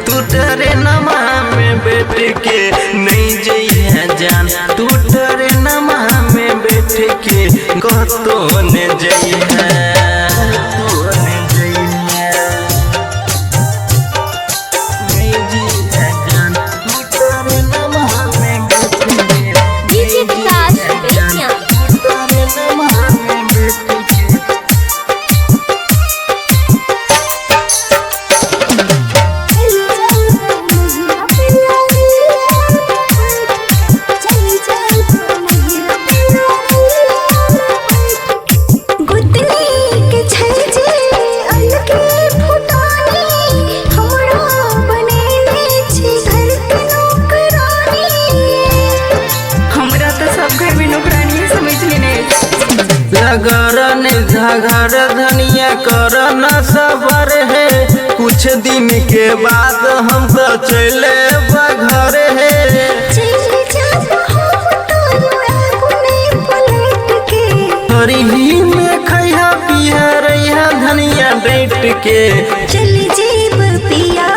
तू डरे नमा में बैठ के नहीं जइया जान, तू डरे नमा में बैठ के कतो ने जइया। लगरन झगड़ धनिया कर न सबर है, कुछ दिन के बाद हम तो चले घर है। हरी में खैया पिया रैया धनिया बैठ के चली जेब पिया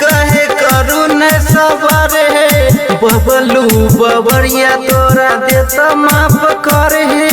कहे करू न सबर है, बबलू बबरिया तोरा देता माफ कर है।